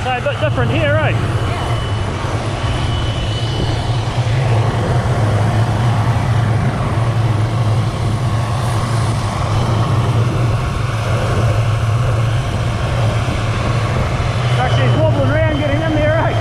So a bit different here, eh? Actually wobbling around getting in there, eh?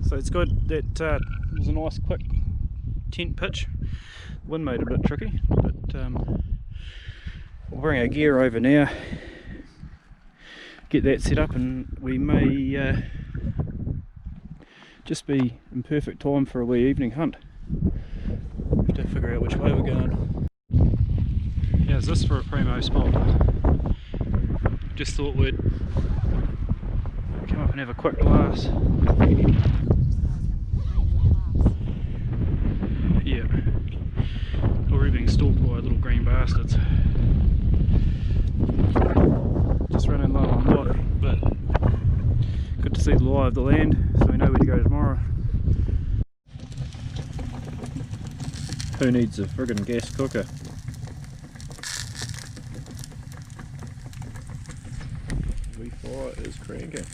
So it's good that it was a nice quick tent pitch. Wind made it a bit tricky, but we'll bring our gear over now, get that set up, and we may just be in perfect time for a wee evening hunt. Have to figure out which way we're going. How's this for a primo spot? Just thought we'd come up and have a quick glass. Yeah, already being stalked by little green bastards. Just running low on light, but good to see the lie of the land, so we know where to go tomorrow. Who needs a friggin' gas cooker? The fire is cranking.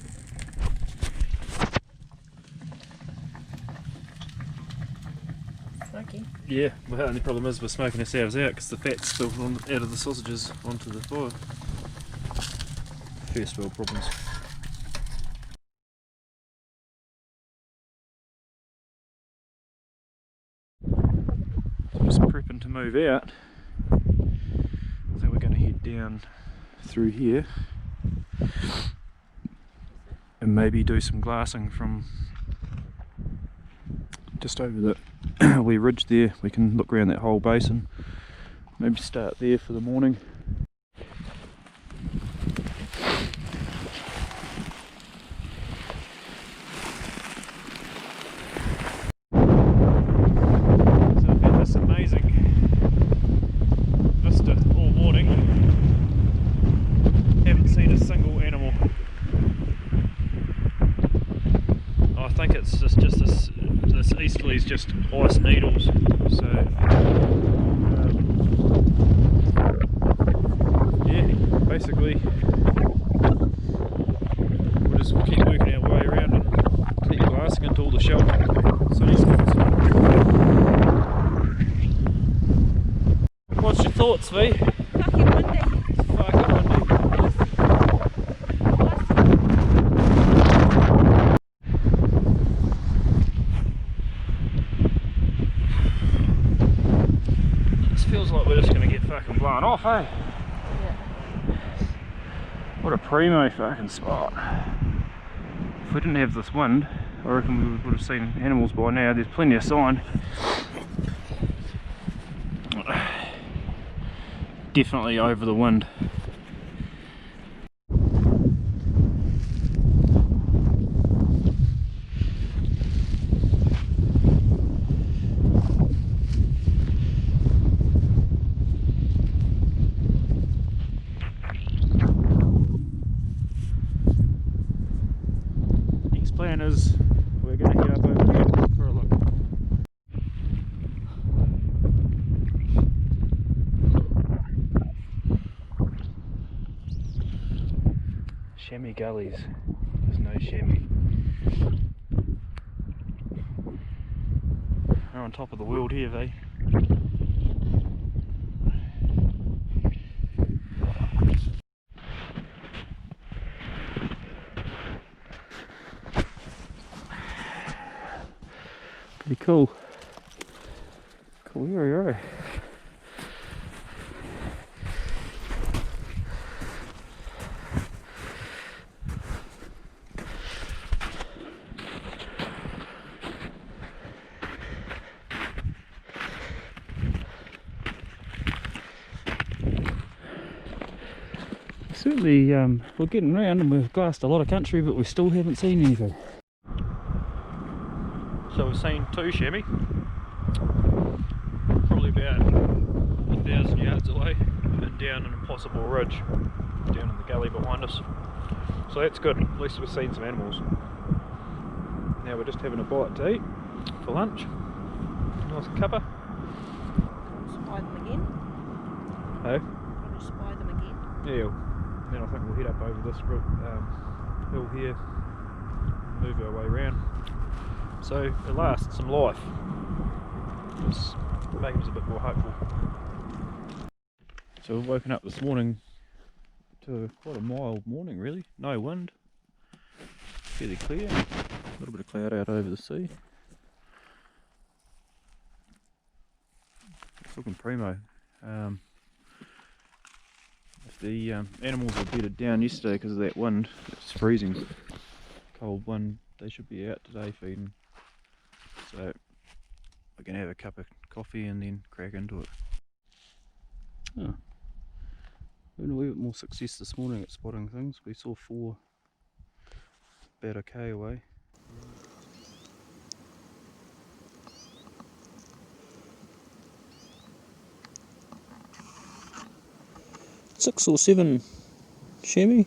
Smoky. Yeah, well, the only problem is we're smoking ourselves out because the fat's spilled out of the sausages onto the fire. First world problems. Just prepping to move out. I think we're going to head down through here and maybe do some glassing from just over the wee ridge there. We can look around that whole basin, maybe start there for the morning. So I've had this amazing vista all morning. Haven't seen a single animal. I think it's just this easterly is just ice needles, so yeah, basically we'll just keep working our way around and keep glassing into all the shelter sunny spots. What's your thoughts, V? Fucking windy. It's fucking windy. Feels like we're just going to get fucking blown off, eh? Yeah. What a primo fucking spot. If we didn't have this wind, I reckon we would have seen animals by now. There's plenty of sign. Definitely over the wind. Plan is we're going to head up over here for a look. Chamois gullies. There's no chamois. We're on top of the world here, V. Pretty cool. Cool area. certainly we're getting around and we've glassed a lot of country, but we still haven't seen anything. So we've seen 2 chamois, probably about 1,000 yards away, and down an impossible ridge down in the gully behind us. So that's good, at least we've seen some animals. Now we're just having a bite to eat for lunch. Nice cuppa. Spy them again. Hey? I'll just spy them again. Yeah, then I think we'll head up over this hill here, move our way around. So at last, some life. It's making us a bit more hopeful. So we've woken up this morning to quite a mild morning really. No wind, fairly clear, a little bit of cloud out over the sea. It's looking primo. If the animals were bedded down yesterday because of that wind, it's freezing, cold wind, they should be out today feeding. So we're going to have a cup of coffee and then crack into it. Oh. We had a wee bit more success this morning at spotting things. We saw 4 about a K away. 6 or 7 chamois.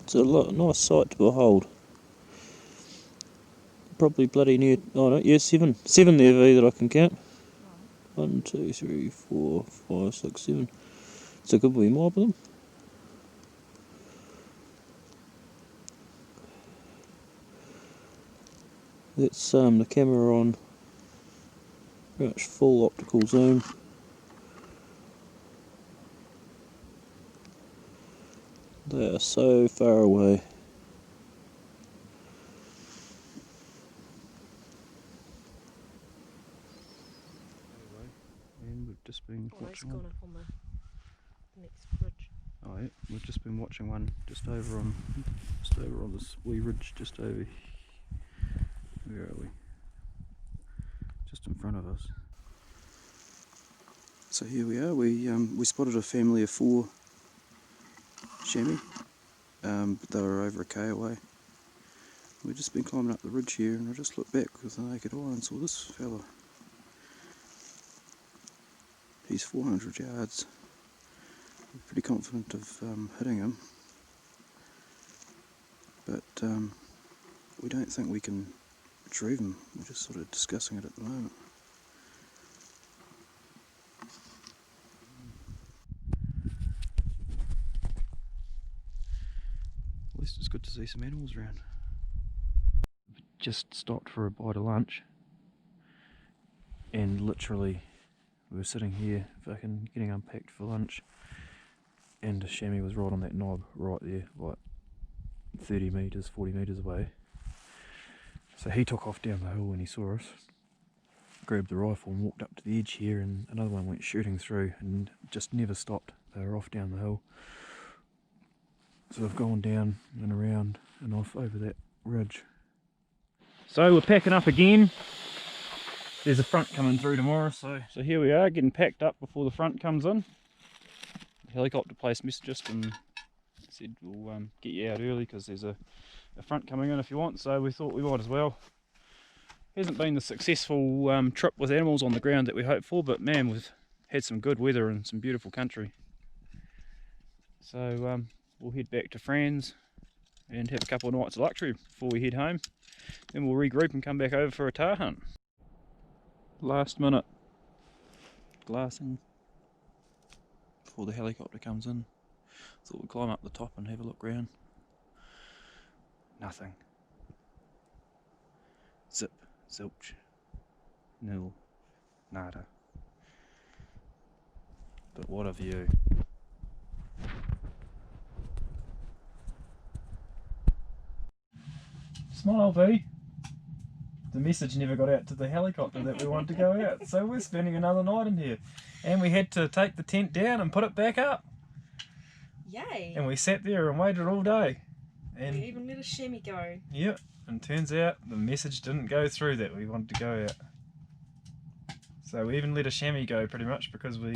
It's a nice sight to behold. Probably bloody near, oh no, yeah, 7 there V that I can count. 1, 2, 3, 4, 5, 6, 7. It's a good wee mob of them. That's the camera on pretty much full optical zoom. They are so far away. And we've just been watching one. On the next ridge. Oh yeah, we've just been watching one just over on this wee ridge just over here. Where are we? Just in front of us. So here we are. We spotted a family of 4 chamois, but they were over a K away. We've just been climbing up the ridge here, and I just looked back with the naked eye and saw this fella. He's 400 yards. I'm pretty confident of hitting him, but we don't think we can retrieve him. We're just sort of discussing it at the moment. At least it's good to see some animals around. Just stopped for a bite of lunch, and literally we were sitting here fucking getting unpacked for lunch, and a chamois was right on that knob right there, like 30 metres, 40 metres away. So he took off down the hill when he saw us, grabbed the rifle and walked up to the edge here, and another one went shooting through and just never stopped. They were off down the hill. So they've gone down and around and off over that ridge. So we're packing up again. There's a front coming through tomorrow, so here we are getting packed up before the front comes in. The helicopter place messaged us and said we'll get you out early because there's a front coming in if you want, so we thought we might as well. Hasn't been the successful trip with animals on the ground that we hoped for, but man, we've had some good weather and some beautiful country. So we'll head back to Franz and have a couple of nights of luxury before we head home. Then we'll regroup and come back over for a tahr hunt. Last minute glassing before the helicopter comes in. Thought we'd climb up the top and have a look round. Nothing. Zip, zilch, nil, nada. But what a view. Smile, V. The message never got out to the helicopter that we wanted to go out, so we're spending another night in here. And we had to take the tent down and put it back up. Yay! And we sat there and waited all day. And we even let a chamois go. Yep, and turns out the message didn't go through that we wanted to go out. So we even let a chamois go pretty much because we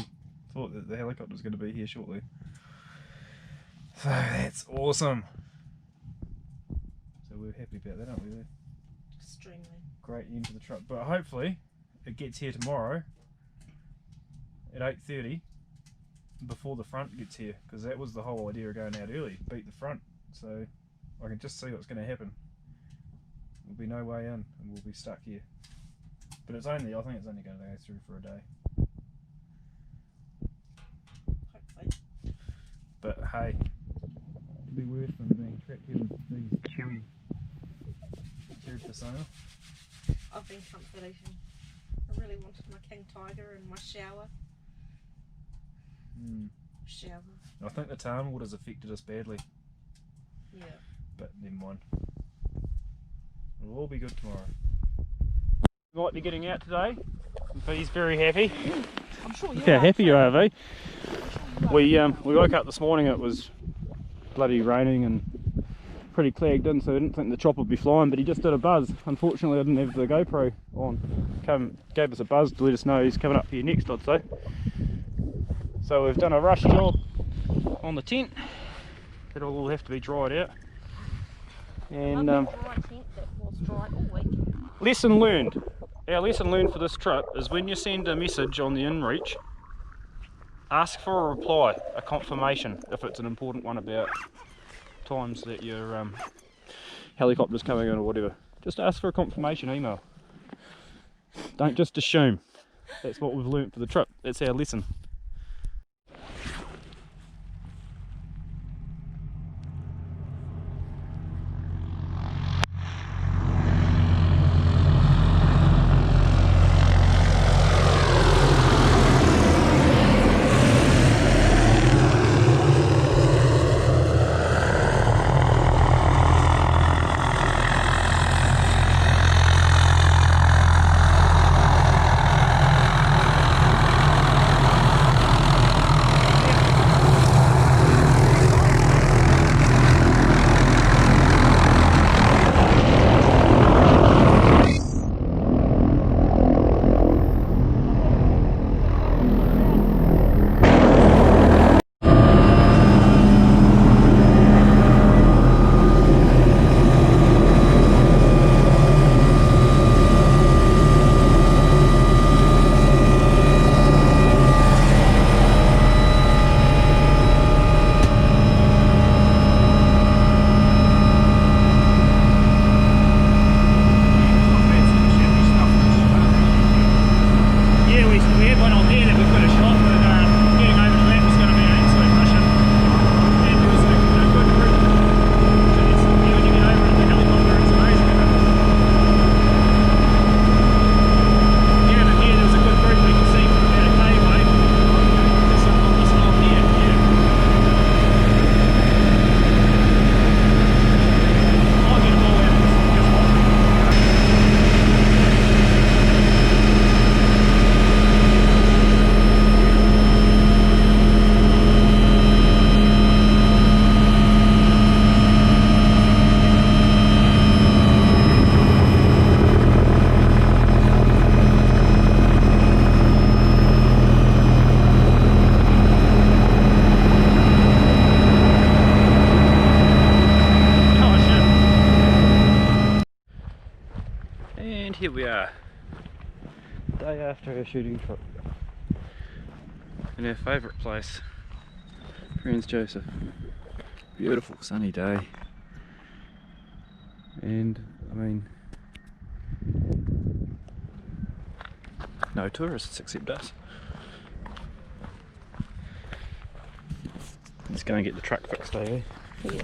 thought that the helicopter was going to be here shortly. So that's awesome. So we're happy about that, aren't we? Extremely. Great end to the trip. But hopefully it gets here tomorrow at 8:30 before the front gets here, because that was the whole idea of going out early, beat the front. So I can just see what's going to happen. There'll be no way in and we'll be stuck here. But it's only, I think it's only going to go through for a day. Hopefully. But hey, it'll be worth them being trapped here with these chewy persona. I've been comfort eating. I really wanted my king tiger and my shower. Shower. I think the Tahr and Chamois has affected us badly. Yeah. But never mind. It'll all be good tomorrow. Might be getting out today. V's very happy. I'm sure you Look how are. happy you are, V. We woke up this morning, it was bloody raining and pretty clagged in, so I didn't think the chopper would be flying, but he just did a buzz. Unfortunately I didn't have the GoPro on. Gave us a buzz to let us know he's coming up here next, I'd say. So we've done a rush job on the tent. It'll all have to be dried out. And dry tent that was dry all week. lesson learned. Our lesson learned for this trip is when you send a message on the inReach, ask for a reply, a confirmation, if it's an important one about times that your helicopter's coming in or whatever. Just ask for a confirmation email. Don't just assume. That's what we've learnt for the trip. That's our lesson. And here we are, day after our shooting trip, in our favourite place, Franz Josef. Beautiful sunny day, and I mean, no tourists except us. Let's go and get the truck fixed, eh? Yeah.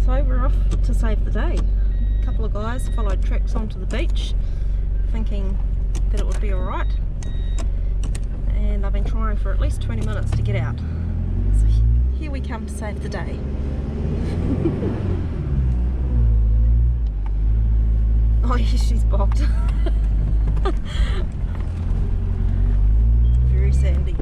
So we're off to save the day. A couple of guys followed tracks onto the beach thinking that it would be alright, and I've been trying for at least 20 minutes to get out. So here we come to save the day. Oh yeah, she's bogged. Very sandy.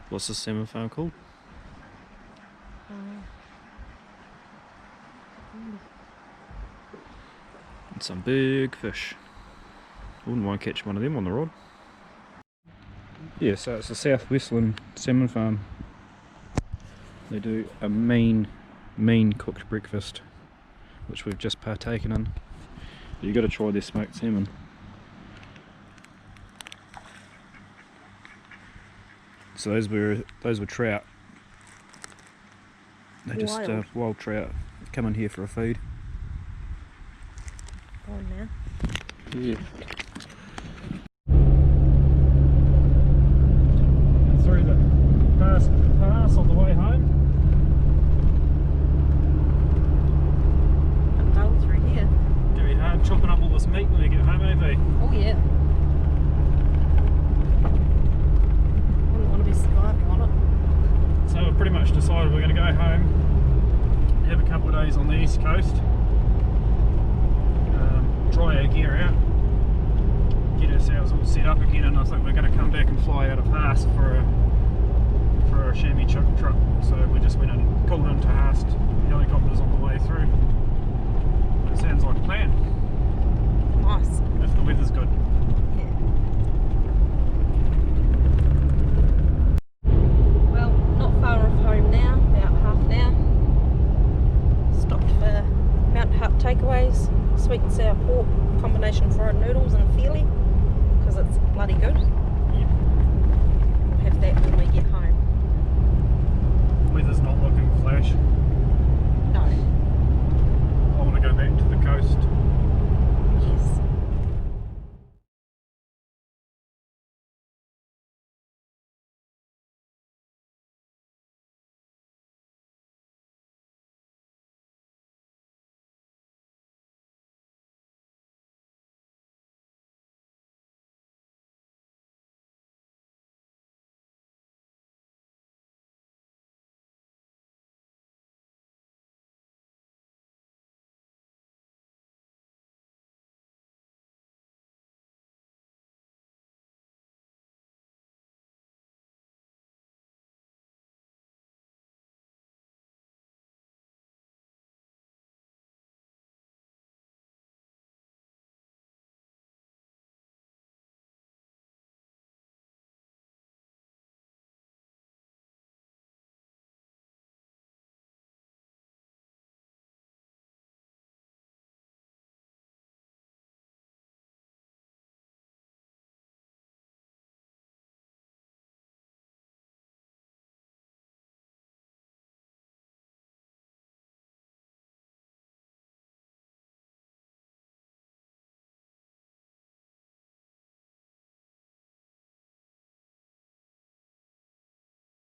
What's this salmon farm called? And some big fish. Wouldn't mind catching one of them on the rod. Yeah, so it's the South Westland salmon farm. They do a mean cooked breakfast, which we've just partaken in. But you got to try their smoked salmon. So those were trout. They just wild trout come in here for a feed. On now. Yeah. Through the pass on the way home. A dull through here. Gonna be hard chopping up all this meat when we get home, eh? Oh yeah. Wouldn't want to be surviving on it. So we've pretty much decided we're going to go home, have a couple of days on the east coast, try our gear out, get ourselves all set up again, and I think we're going to come back and fly out of Haast for a chamois truck. So we just went and pulled into Haast, helicopters on the way through. It sounds like a plan. Nice. If the weather's good. Yeah. Well, not far off home now, about half an hour. Stopped for Mount Hut takeaways, sweet and sour pork, combination fried noodles and feely, because it's bloody good.